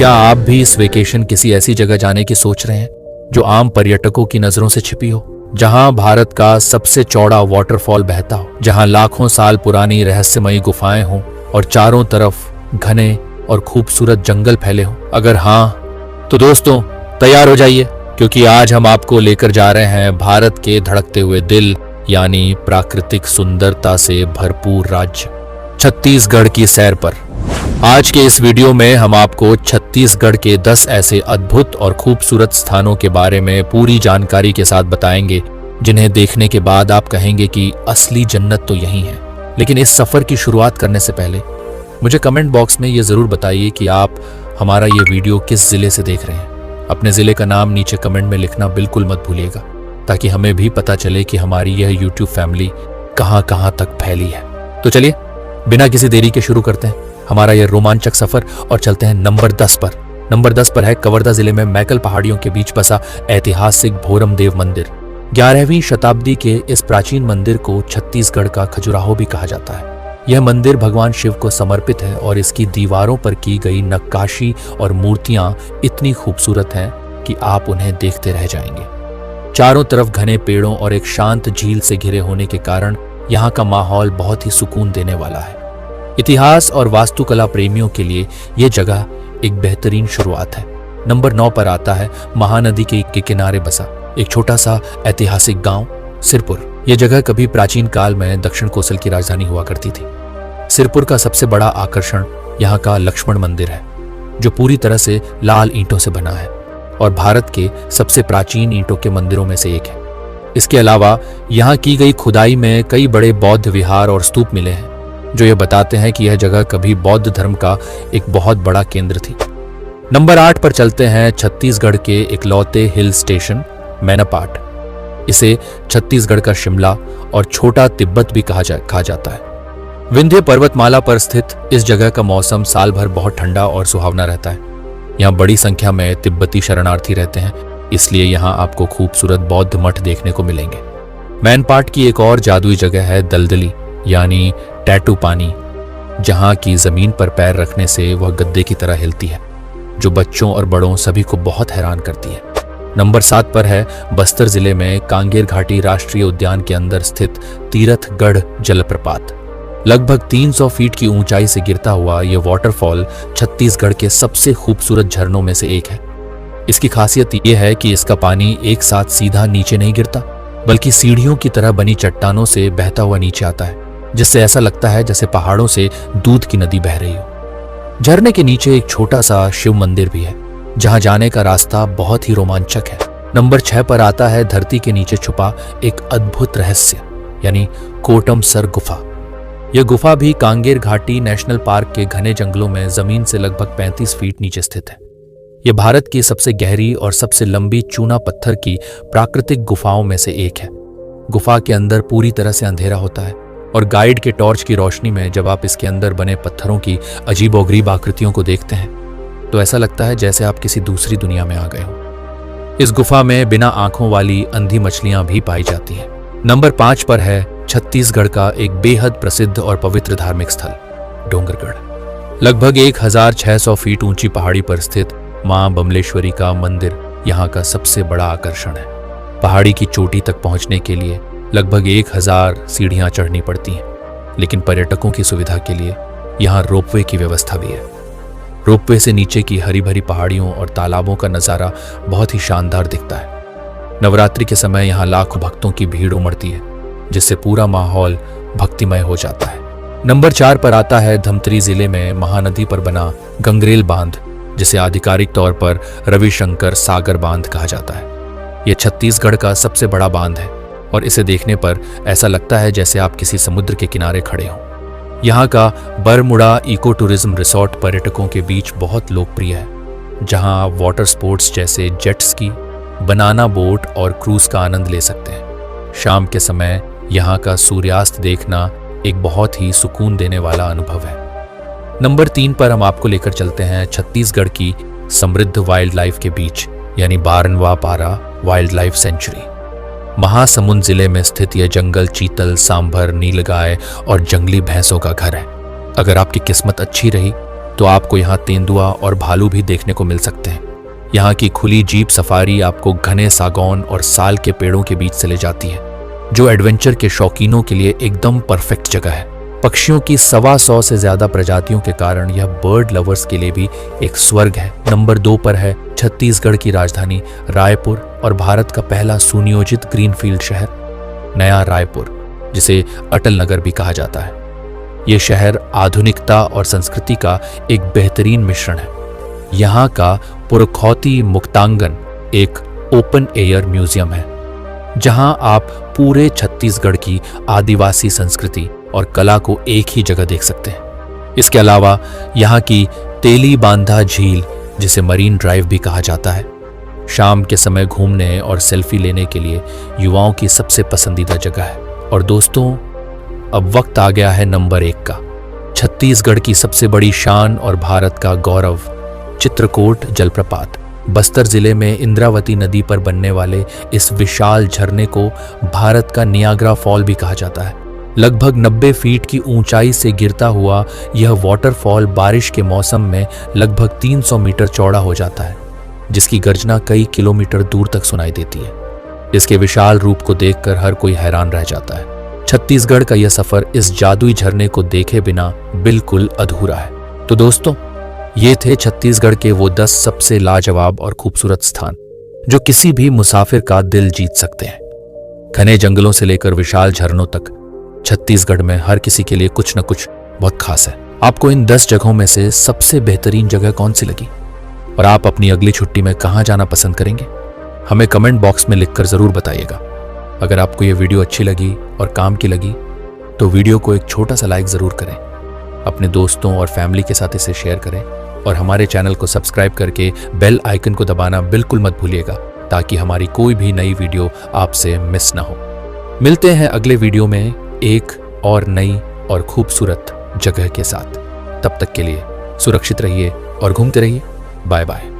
क्या आप भी इस वेकेशन किसी ऐसी जगह जाने की सोच रहे हैं जो आम पर्यटकों की नजरों से छिपी हो, जहां भारत का सबसे चौड़ा वाटरफॉल बहता हो, जहां लाखों साल पुरानी रहस्यमयी गुफाएं हों और चारों तरफ घने और खूबसूरत जंगल फैले हों? अगर हाँ तो दोस्तों तैयार हो जाइए, क्योंकि आज हम आपको लेकर जा रहे हैं भारत के धड़कते हुए दिल यानी प्राकृतिक सुंदरता से भरपूर राज्य छत्तीसगढ़ की सैर पर। आज के इस वीडियो में हम आपको छत्तीसगढ़ के 10 ऐसे अद्भुत और खूबसूरत स्थानों के बारे में पूरी जानकारी के साथ बताएंगे, जिन्हें देखने के बाद आप कहेंगे कि असली जन्नत तो यही है। लेकिन इस सफर की शुरुआत करने से पहले मुझे कमेंट बॉक्स में ये जरूर बताइए कि आप हमारा ये वीडियो किस जिले से देख रहे हैं। अपने जिले का नाम नीचे कमेंट में लिखना बिल्कुल मत भूलिएगा, ताकि हमें भी पता चले कि हमारी यह यूट्यूब फैमिली कहां कहां तक फैली है। तो चलिए बिना किसी देरी के शुरू करते हैं हमारा यह रोमांचक सफर और चलते हैं नंबर 10 पर। नंबर 10 पर है कवर्धा जिले में मैकल पहाड़ियों के बीच बसा ऐतिहासिक भोरम देव मंदिर। 11वीं शताब्दी के इस प्राचीन मंदिर को छत्तीसगढ़ का खजुराहो भी कहा जाता है। यह मंदिर भगवान शिव को समर्पित है और इसकी दीवारों पर की गई नक्काशी और मूर्तियां इतनी खूबसूरत हैं कि आप उन्हें देखते रह जाएंगे। चारों तरफ घने पेड़ों और एक शांत झील से घिरे होने के कारण यहाँ का माहौल बहुत ही सुकून देने वाला है। इतिहास और वास्तुकला प्रेमियों के लिए यह जगह एक बेहतरीन शुरुआत है। नंबर 9 पर आता है महानदी के किनारे बसा एक छोटा सा ऐतिहासिक गांव सिरपुर। यह जगह कभी प्राचीन काल में दक्षिण कोसल की राजधानी हुआ करती थी। सिरपुर का सबसे बड़ा आकर्षण यहाँ का लक्ष्मण मंदिर है, जो पूरी तरह से लाल ईंटों से बना है और भारत के सबसे प्राचीन ईंटों के मंदिरों में से एक है। इसके अलावा यहाँ की गई खुदाई में कई बड़े बौद्ध विहार और स्तूप मिले हैं, जो ये बताते हैं कि यह जगह कभी बौद्ध धर्म का एक बहुत बड़ा केंद्र थी। नंबर 8 पर चलते हैं छत्तीसगढ़ के इकलौते हिल स्टेशन मैनपाट। इसे छत्तीसगढ़ का शिमला और छोटा तिब्बत भी कहा जाता है। विंध्य पर्वतमाला पर स्थित इस जगह का मौसम साल भर बहुत ठंडा और सुहावना रहता है। यहाँ बड़ी संख्या में तिब्बती शरणार्थी रहते हैं, इसलिए यहाँ आपको खूबसूरत बौद्ध मठ देखने को मिलेंगे। मैनपाट की एक और जादुई जगह है दलदली यानी टैटू पानी, जहाँ की जमीन पर पैर रखने से वह गद्दे की तरह हिलती है, जो बच्चों और बड़ों सभी को बहुत हैरान करती है। नंबर 7 पर है बस्तर जिले में कांगेर घाटी राष्ट्रीय उद्यान के अंदर स्थित तीरथगढ़ जलप्रपात। लगभग 300 फीट की ऊंचाई से गिरता हुआ यह वाटरफॉल छत्तीसगढ़ के सबसे खूबसूरत झरनों में से एक है। इसकी खासियत यह है कि इसका पानी एक साथ सीधा नीचे नहीं गिरता, बल्कि सीढ़ियों की तरह बनी चट्टानों से बहता हुआ नीचे आता है, जिससे ऐसा लगता है जैसे पहाड़ों से दूध की नदी बह रही हो। झरने के नीचे एक छोटा सा शिव मंदिर भी है, जहां जाने का रास्ता बहुत ही रोमांचक है। नंबर 6 पर आता है धरती के नीचे छुपा एक अद्भुत रहस्य यानी कोटमसर गुफा। यह गुफा भी कांगेर घाटी नेशनल पार्क के घने जंगलों में जमीन से लगभग 35 फीट नीचे स्थित है। यह भारत की सबसे गहरी और सबसे लंबी चूना पत्थर की प्राकृतिक गुफाओं में से एक है। गुफा के अंदर पूरी तरह से अंधेरा होता है और गाइड के टॉर्च की रोशनी में जब आप इसके अंदर बने पत्थरों की अजीबोगरीब आकृतियों को देखते हैं, तो ऐसा लगता है जैसे आप किसी दूसरी दुनिया में आ गए हो। इस गुफा में बिना आंखों वाली अंधी मछलियां भी पाई जाती हैं। नंबर 5 पर है छत्तीसगढ़ का एक बेहद प्रसिद्ध और पवित्र धार्मिक स्थल डोंगरगढ़। लगभग 1600 फीट ऊंची पहाड़ी पर स्थित मां बमलेश्वरी का मंदिर यहाँ का सबसे बड़ा आकर्षण है। पहाड़ी की चोटी तक पहुंचने के लिए लगभग 1000 सीढ़ियां चढ़नी पड़ती हैं, लेकिन पर्यटकों की सुविधा के लिए यहाँ रोपवे की व्यवस्था भी है। रोपवे से नीचे की हरी भरी पहाड़ियों और तालाबों का नज़ारा बहुत ही शानदार दिखता है। नवरात्रि के समय यहाँ लाखों भक्तों की भीड़ उमड़ती है, जिससे पूरा माहौल भक्तिमय हो जाता है। नंबर 4 पर आता है धमतरी जिले में महानदी पर बना गंगरेल बांध, जिसे आधिकारिक तौर पर रविशंकर सागर बांध कहा जाता है। यह छत्तीसगढ़ का सबसे बड़ा बांध है और इसे देखने पर ऐसा लगता है जैसे आप किसी समुद्र के किनारे खड़े हों। यहाँ का बरमुड़ा इको टूरिज्म रिसोर्ट पर्यटकों के बीच बहुत लोकप्रिय है, जहाँ आप वाटर स्पोर्ट्स जैसे जेट स्की, बनाना बोट और क्रूज का आनंद ले सकते हैं। शाम के समय यहाँ का सूर्यास्त देखना एक बहुत ही सुकून देने वाला अनुभव है। नंबर 3 पर हम आपको लेकर चलते हैं छत्तीसगढ़ की समृद्ध वाइल्ड लाइफ के बीच यानी बारनवा पारा वाइल्ड लाइफ सेंचुरी। महासमुंद जिले में स्थित यह जंगल चीतल, सांभर, नीलगाय और जंगली भैंसों का घर है। अगर आपकी किस्मत अच्छी रही तो आपको यहाँ तेंदुआ और भालू भी देखने को मिल सकते हैं। यहाँ की खुली जीप सफारी आपको घने सागौन और साल के पेड़ों के बीच से ले जाती है, जो एडवेंचर के शौकीनों के लिए एकदम परफेक्ट जगह है। पक्षियों की 125 से ज्यादा प्रजातियों के कारण यह बर्ड लवर्स के लिए भी एक स्वर्ग है। नंबर 2 पर है छत्तीसगढ़ की राजधानी रायपुर और भारत का पहला सुनियोजित ग्रीनफील्ड शहर नया रायपुर, जिसे अटल नगर भी कहा जाता है। यह शहर आधुनिकता और संस्कृति का एक बेहतरीन मिश्रण है। यहाँ का पुरखौती मुक्तांगन एक ओपन एयर म्यूजियम है, जहां आप पूरे छत्तीसगढ़ की आदिवासी संस्कृति और कला को एक ही जगह देख सकते हैं। इसके अलावा यहाँ की तेली बांधा झील, जिसे मरीन ड्राइव भी कहा जाता है, शाम के समय घूमने और सेल्फी लेने के लिए युवाओं की सबसे पसंदीदा जगह है। और दोस्तों, अब वक्त आ गया है नंबर 1 का। छत्तीसगढ़ की सबसे बड़ी शान और भारत का गौरव, चित्रकोट जलप्रपात। बस्तर जिले में इंद्रावती नदी पर बनने वाले इस विशाल झरने को भारत का नियाग्रा फॉल भी कहा जाता है। लगभग 90 फीट की ऊंचाई से गिरता हुआ यह वाटरफॉल बारिश के मौसम में लगभग 300 मीटर चौड़ा हो जाता है, जिसकी गर्जना कई किलोमीटर दूर तक सुनाई देती है। इसके विशाल रूप को देखकर हर कोई हैरान रह जाता है। छत्तीसगढ़ का यह सफर इस जादुई झरने को देखे बिना बिल्कुल अधूरा है। तो दोस्तों, ये थे छत्तीसगढ़ के वो 10 सबसे लाजवाब और खूबसूरत स्थान जो किसी भी मुसाफिर का दिल जीत सकते हैं। घने जंगलों से लेकर विशाल झरनों तक छत्तीसगढ़ में हर किसी के लिए कुछ न कुछ बहुत खास है। आपको इन 10 जगहों में से सबसे बेहतरीन जगह कौन सी लगी और आप अपनी अगली छुट्टी में कहाँ जाना पसंद करेंगे? हमें कमेंट बॉक्स में लिखकर जरूर बताइएगा। अगर आपको ये वीडियो अच्छी लगी और काम की लगी तो वीडियो को एक छोटा सा लाइक जरूर करें, अपने दोस्तों और फैमिली के साथ इसे शेयर करें और हमारे चैनल को सब्सक्राइब करके बेल आइकन को दबाना बिल्कुल मत भूलिएगा, ताकि हमारी कोई भी नई वीडियो आपसे मिस ना हो। मिलते हैं अगले वीडियो में एक और नई और खूबसूरत जगह के साथ। तब तक के लिए सुरक्षित रहिए और घूमते रहिए। Bye bye.